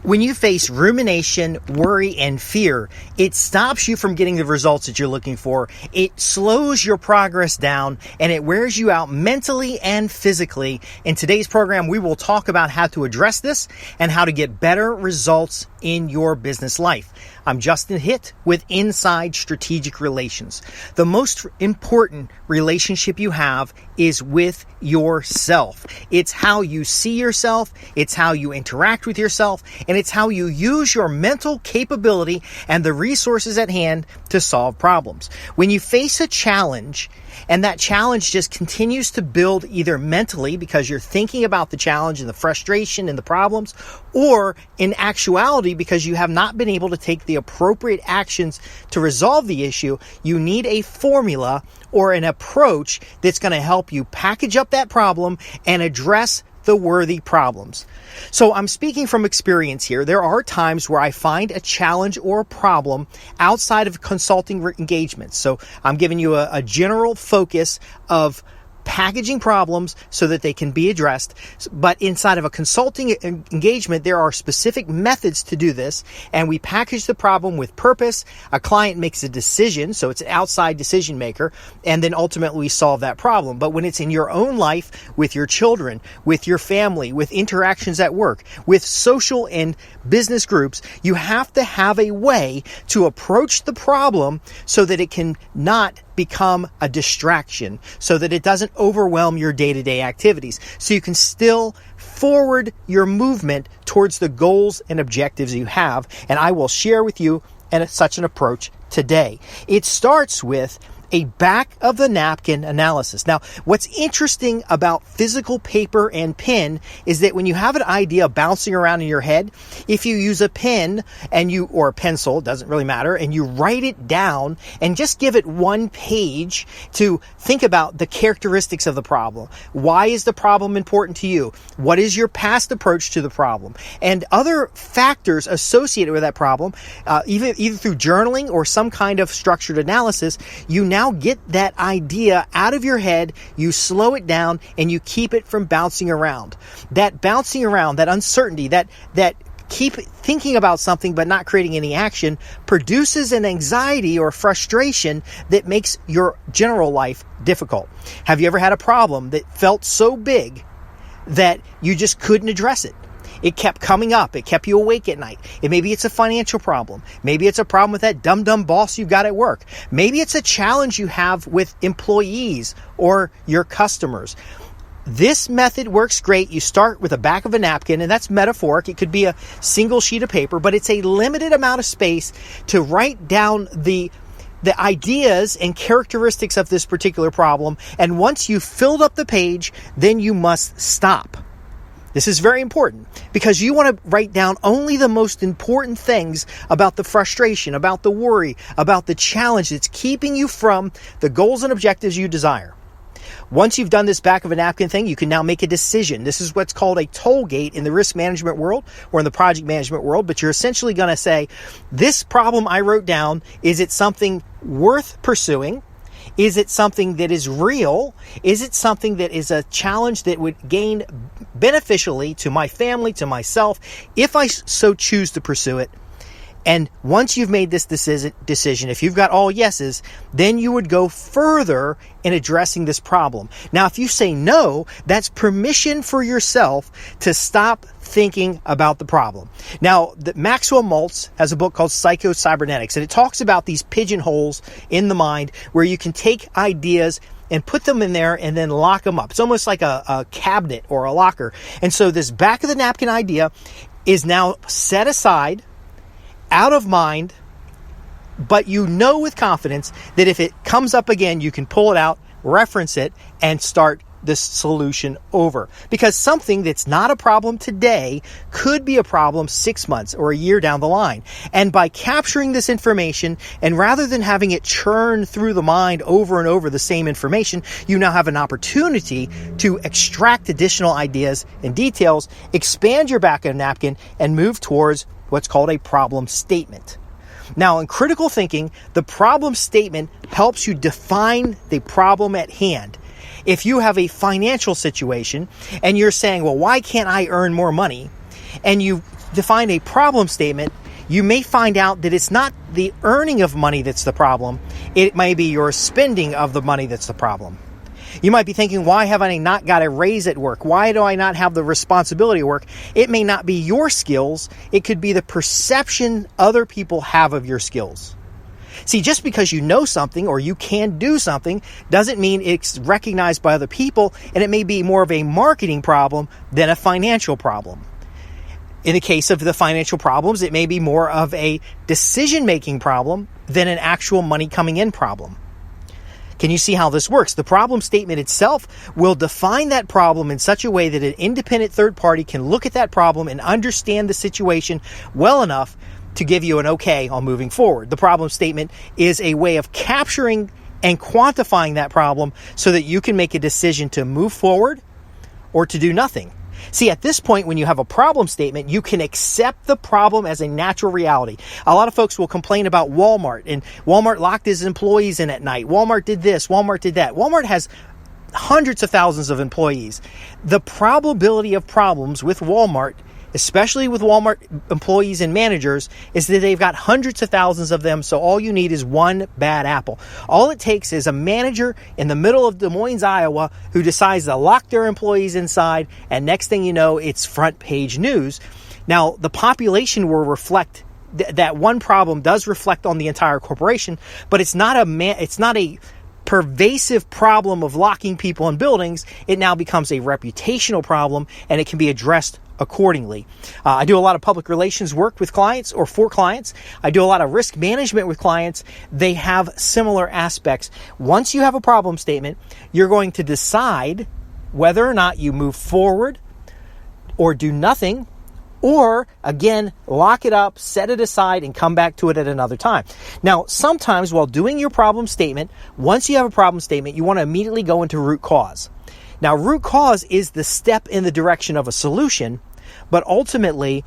When you face rumination, worry, and fear, it stops you from getting the results that you're looking for. It slows your progress down and it wears you out mentally and physically. In today's program, we will talk about how to address this and how to get better results in your business life. I'm Justin Hitt with Inside Strategic Relations. The most important relationship you have is with yourself. It's how you see yourself, it's how you interact with yourself, and it's how you use your mental capability and the resources at hand to solve problems. When you face a challenge, and that challenge just continues to build either mentally because you're thinking about the challenge and the frustration and the problems, or in actuality because you have not been able to take the appropriate actions to resolve the issue, you need a formula or an approach that's going to help you package up that problem and address the worthy problems. So I'm speaking from experience here. There are times where I find a challenge or a problem outside of consulting engagements. So I'm giving you a general focus of packaging problems so that they can be addressed. But inside of a consulting engagement, there are specific methods to do this. And we package the problem with purpose. A client makes a decision, so it's an outside decision maker. And then ultimately we solve that problem. But when it's in your own life, with your children, with your family, with interactions at work, with social and business groups, you have to have a way to approach the problem so that it can not become a distraction, so that it doesn't overwhelm your day-to-day activities, so you can still forward your movement towards the goals and objectives you have. And I will share with you such an approach today. It starts with a back of the napkin analysis. Now, what's interesting about physical paper and pen is that when you have an idea bouncing around in your head, if you use a pen or a pencil, it doesn't really matter, and you write it down and just give it one page to think about the characteristics of the problem. Why is the problem important to you? What is your past approach to the problem? And other factors associated with that problem, either through journaling or some kind of structured analysis, you now get that idea out of your head, you slow it down, and you keep it from bouncing around. That bouncing around, that uncertainty, that keep thinking about something but not creating any action produces an anxiety or frustration that makes your general life difficult. Have you ever had a problem that felt so big that you just couldn't address it? It kept coming up. It kept you awake at night. Maybe it's a financial problem. Maybe it's a problem with that dumb boss you've got at work. Maybe it's a challenge you have with employees or your customers. This method works great. You start with the back of a napkin, and that's metaphoric. It could be a single sheet of paper, but it's a limited amount of space to write down the ideas and characteristics of this particular problem. And once you've filled up the page, then you must stop. This is very important because you want to write down only the most important things about the frustration, about the worry, about the challenge that's keeping you from the goals and objectives you desire. Once you've done this back of a napkin thing, you can now make a decision. This is what's called a toll gate in the risk management world or in the project management world, but you're essentially going to say, this problem I wrote down, is it something worth pursuing? Is it something that is real? Is it something that is a challenge that would gain beneficially to my family, to myself, if I so choose to pursue it? And once you've made this decision, if you've got all yeses, then you would go further in addressing this problem. Now, if you say no, that's permission for yourself to stop thinking about the problem. Now, Maxwell Maltz has a book called Psycho-Cybernetics, and it talks about these pigeonholes in the mind where you can take ideas and put them in there and then lock them up. It's almost like a cabinet or a locker. And so this back of the napkin idea is now set aside, out of mind, but you know with confidence that if it comes up again, you can pull it out, reference it, and start this solution over. Because something that's not a problem today could be a problem 6 months or a year down the line. And by capturing this information, and rather than having it churn through the mind over and over the same information, you now have an opportunity to extract additional ideas and details, expand your back of the napkin, and move towards what's called a problem statement. Now, in critical thinking, the problem statement helps you define the problem at hand. If you have a financial situation and you're saying, well, why can't I earn more money? And you define a problem statement, you may find out that it's not the earning of money that's the problem. It may be your spending of the money that's the problem. You might be thinking, why have I not got a raise at work? Why do I not have the responsibility at work? It may not be your skills. It could be the perception other people have of your skills. See, just because you know something or you can do something doesn't mean it's recognized by other people, and it may be more of a marketing problem than a financial problem. In the case of the financial problems, it may be more of a decision-making problem than an actual money coming in problem. Can you see how this works? The problem statement itself will define that problem in such a way that an independent third party can look at that problem and understand the situation well enough to give you an okay on moving forward. The problem statement is a way of capturing and quantifying that problem so that you can make a decision to move forward or to do nothing. See, at this point, when you have a problem statement, you can accept the problem as a natural reality. A lot of folks will complain about Walmart, and Walmart locked his employees in at night. Walmart did this, Walmart did that. Walmart has hundreds of thousands of employees. The probability of problems with Walmart, especially with Walmart employees and managers, is that they've got hundreds of thousands of them, so all you need is one bad apple. All it takes is a manager in the middle of Des Moines, Iowa, who decides to lock their employees inside, and next thing you know, it's front page news. Now, the population will reflect that one problem does reflect on the entire corporation, but it's not a pervasive problem of locking people in buildings. It now becomes a reputational problem, and it can be addressed accordingly. I do a lot of public relations work with clients or for clients. I do a lot of risk management with clients. They have similar aspects. Once you have a problem statement, you're going to decide whether or not you move forward or do nothing, or again, lock it up, set it aside, and come back to it at another time. Now, sometimes while doing your problem statement, once you have a problem statement, you want to immediately go into root cause. Now, root cause is the step in the direction of a solution, but ultimately,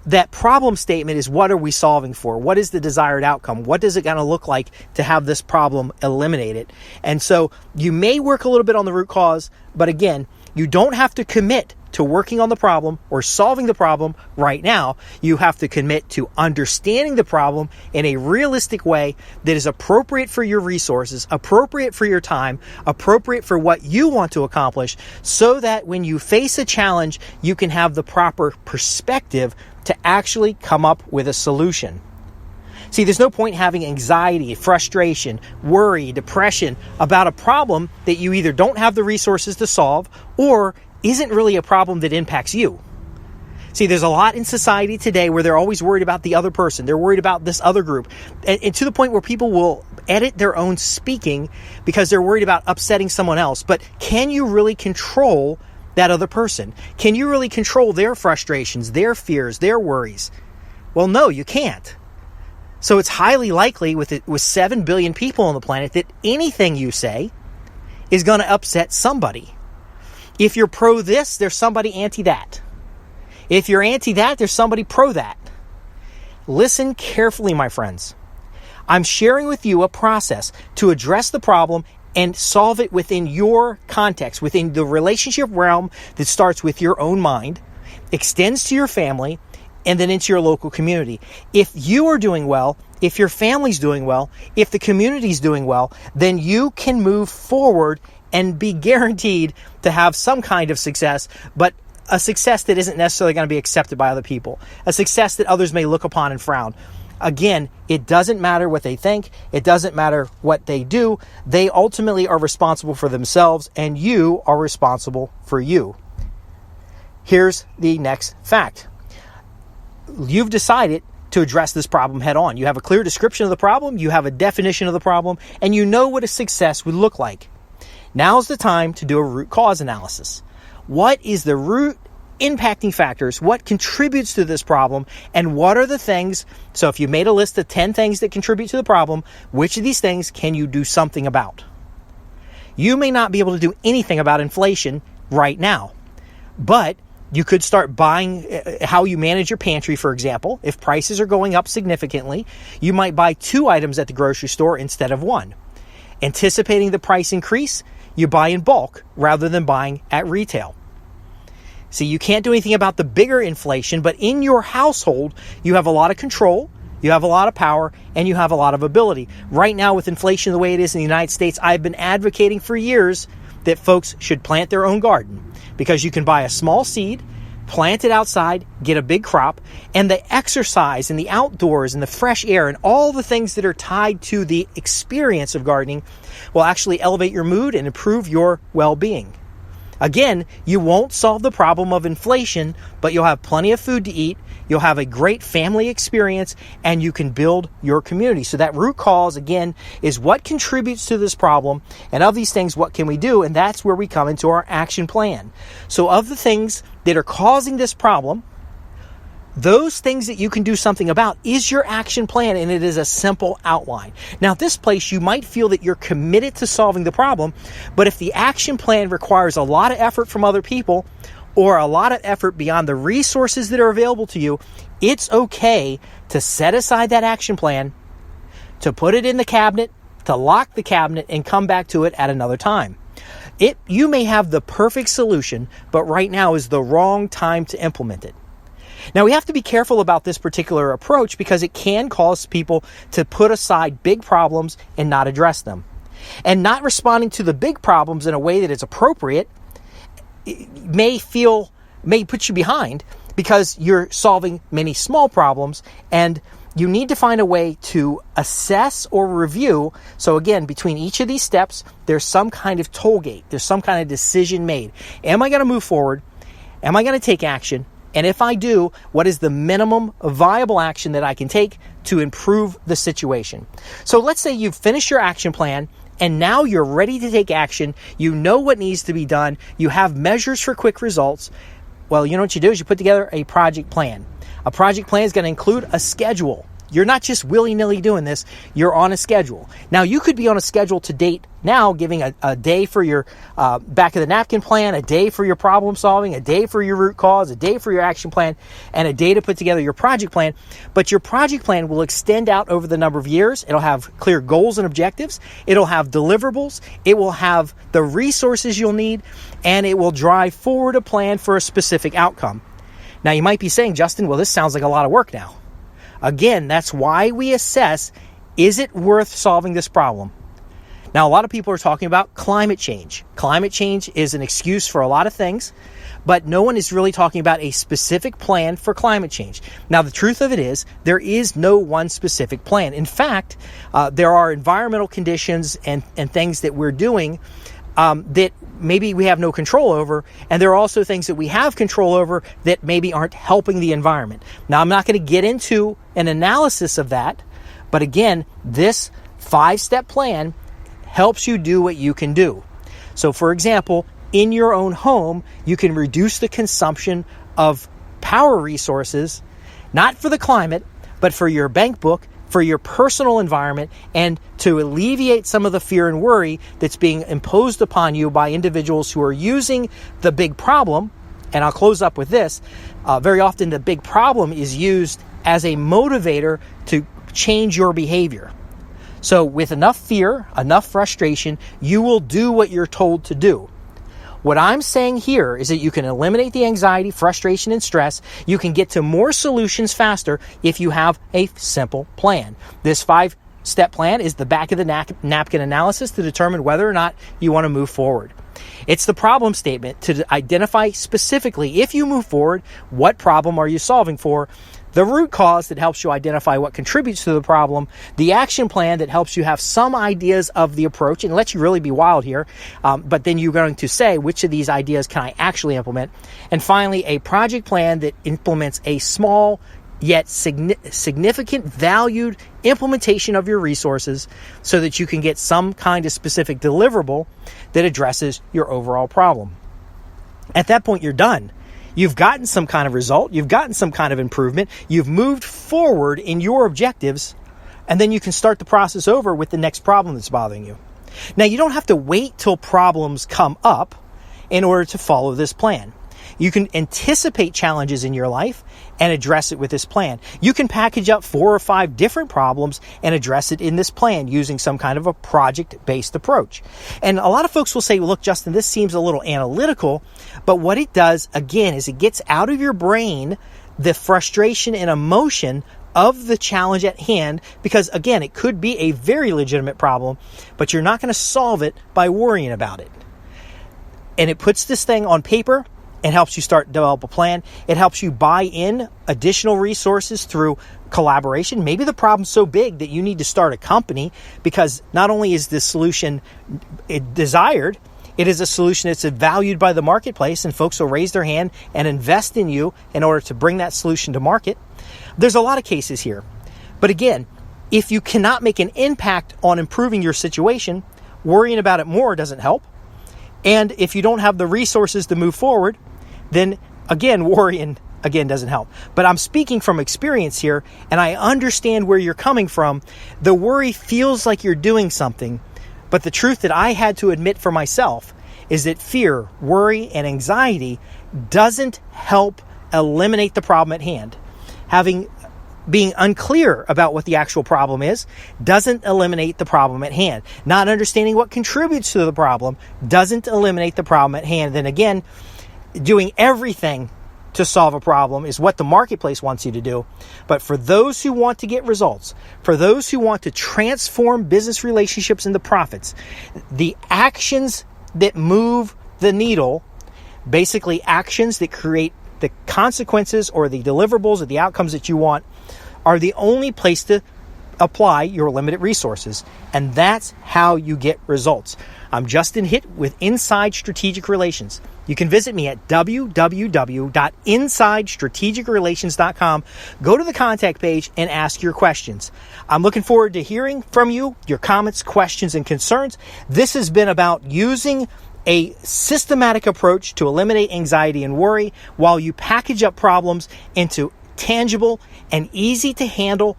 that problem statement is, what are we solving for? What is the desired outcome? What is it going to look like to have this problem eliminated? And so you may work a little bit on the root cause, but again, you don't have to commit to working on the problem or solving the problem right now. You have to commit to understanding the problem in a realistic way that is appropriate for your resources, appropriate for your time, appropriate for what you want to accomplish, so that when you face a challenge, you can have the proper perspective to actually come up with a solution. See, there's no point having anxiety, frustration, worry, depression about a problem that you either don't have the resources to solve or isn't really a problem that impacts you. See, there's a lot in society today where they're always worried about the other person. They're worried about this other group. And to the point where people will edit their own speaking because they're worried about upsetting someone else. But can you really control that other person? Can you really control their frustrations, their fears, their worries? Well, no, you can't. So it's highly likely with 7 billion people on the planet that anything you say is going to upset somebody. If you're pro this, there's somebody anti that. If you're anti that, there's somebody pro that. Listen carefully, my friends. I'm sharing with you a process to address the problem and solve it within your context, within the relationship realm that starts with your own mind, extends to your family, and then into your local community. If you are doing well, if your family's doing well, if the community's doing well, then you can move forward and be guaranteed to have some kind of success, but a success that isn't necessarily going to be accepted by other people, a success that others may look upon and frown. Again, it doesn't matter what they think. It doesn't matter what they do. They ultimately are responsible for themselves, and you are responsible for you. Here's the next fact. You've decided to address this problem head on. You have a clear description of the problem, you have a definition of the problem, and you know what a success would look like. Now's the time to do a root cause analysis. What is the root impacting factors? What contributes to this problem? And what are the things? So if you made a list of 10 things that contribute to the problem, which of these things can you do something about? You may not be able to do anything about inflation right now, but you could start buying how you manage your pantry, for example. If prices are going up significantly, you might buy 2 items at the grocery store instead of 1. Anticipating the price increase, you buy in bulk rather than buying at retail. See, you can't do anything about the bigger inflation, but in your household, you have a lot of control, you have a lot of power, and you have a lot of ability. Right now, with inflation the way it is in the United States, I've been advocating for years that folks should plant their own garden, because you can buy a small seed, plant it outside, get a big crop, and the exercise and the outdoors and the fresh air and all the things that are tied to the experience of gardening will actually elevate your mood and improve your well-being. Again, you won't solve the problem of inflation, but you'll have plenty of food to eat, you'll have a great family experience, and you can build your community. So that root cause, again, is what contributes to this problem, and of these things, what can we do? And that's where we come into our action plan. So of the things that are causing this problem, those things that you can do something about is your action plan, and it is a simple outline. Now, at this place, you might feel that you're committed to solving the problem, but if the action plan requires a lot of effort from other people or a lot of effort beyond the resources that are available to you, it's okay to set aside that action plan, to put it in the cabinet, to lock the cabinet, and come back to it at another time. You may have the perfect solution, but right now is the wrong time to implement it. Now, we have to be careful about this particular approach because it can cause people to put aside big problems and not address them. And not responding to the big problems in a way that is appropriate may put you behind because you're solving many small problems, and you need to find a way to assess or review. So again, between each of these steps, there's some kind of toll gate. There's some kind of decision made. Am I going to move forward? Am I going to take action? And if I do, what is the minimum viable action that I can take to improve the situation? So let's say you've finished your action plan and now you're ready to take action. You know what needs to be done. You have measures for quick results. Well, you know what you do is you put together a project plan. A project plan is going to include a schedule. You're not just willy-nilly doing this. You're on a schedule. Now, you could be on a schedule to date now, giving a day for your back of the napkin plan, a day for your problem solving, a day for your root cause, a day for your action plan, and a day to put together your project plan. But your project plan will extend out over the number of years. It'll have clear goals and objectives. It'll have deliverables. It will have the resources you'll need, and it will drive forward a plan for a specific outcome. Now, you might be saying, Justin, well, this sounds like a lot of work now. Again, that's why we assess, is it worth solving this problem? Now, a lot of people are talking about climate change. Climate change is an excuse for a lot of things, but no one is really talking about a specific plan for climate change. Now, the truth of it is, there is no one specific plan. In fact, there are environmental conditions and things that we're doing that maybe we have no control over, and there are also things that we have control over that maybe aren't helping the environment. Now, I'm not going to get into an analysis of that, but again, this 5-step plan helps you do what you can do. So, for example, in your own home, you can reduce the consumption of power resources, not for the climate, but for your bank book, for your personal environment, and to alleviate some of the fear and worry that's being imposed upon you by individuals who are using the big problem. And I'll close up with this. Very often the big problem is used as a motivator to change your behavior. So with enough fear, enough frustration, you will do what you're told to do. What I'm saying here is that you can eliminate the anxiety, frustration, and stress. You can get to more solutions faster if you have a simple plan. This 5-step plan is the back of the napkin analysis to determine whether or not you want to move forward. It's the problem statement to identify specifically, if you move forward, what problem are you solving for? The root cause that helps you identify what contributes to the problem, the action plan that helps you have some ideas of the approach and lets you really be wild here, but then you're going to say, which of these ideas can I actually implement? And finally, a project plan that implements a small yet significant valued implementation of your resources so that you can get some kind of specific deliverable that addresses your overall problem. At that point, you're done. You've gotten some kind of result. You've gotten some kind of improvement. You've moved forward in your objectives, and then you can start the process over with the next problem that's bothering you. Now, you don't have to wait till problems come up in order to follow this plan. You can anticipate challenges in your life and address it with this plan. You can package up 4 or 5 different problems and address it in this plan using some kind of a project-based approach. And a lot of folks will say, well, look, Justin, this seems a little analytical, but what it does, again, is it gets out of your brain the frustration and emotion of the challenge at hand, because again, it could be a very legitimate problem, but you're not going to solve it by worrying about it. And it puts this thing on paper and helps you start to develop a plan. It helps you buy in additional resources through collaboration. Maybe the problem's so big that you need to start a company, because not only is the solution desired, it is a solution that's valued by the marketplace, and folks will raise their hand and invest in you in order to bring that solution to market. There's a lot of cases here. But again, if you cannot make an impact on improving your situation, worrying about it more doesn't help. And if you don't have the resources to move forward, then again, worrying again doesn't help. But I'm speaking from experience here, and I understand where you're coming from. The worry feels like you're doing something, but the truth that I had to admit for myself is that fear, worry, and anxiety doesn't help eliminate the problem at hand. Being unclear about what the actual problem is doesn't eliminate the problem at hand. Not understanding what contributes to the problem doesn't eliminate the problem at hand. Then again, doing everything to solve a problem is what the marketplace wants you to do. But for those who want to get results, for those who want to transform business relationships into profits, the actions that move the needle, basically actions that create the consequences or the deliverables or the outcomes that you want, are the only place to apply your limited resources. And that's how you get results. I'm Justin Hitt with Inside Strategic Relations. You can visit me at www.insidestrategicrelations.com. Go to the contact page and ask your questions. I'm looking forward to hearing from you, your comments, questions, and concerns. This has been about using a systematic approach to eliminate anxiety and worry while you package up problems into tangible and easy to handle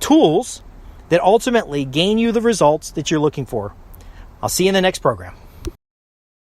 tools that ultimately gain you the results that you're looking for. I'll see you in the next program.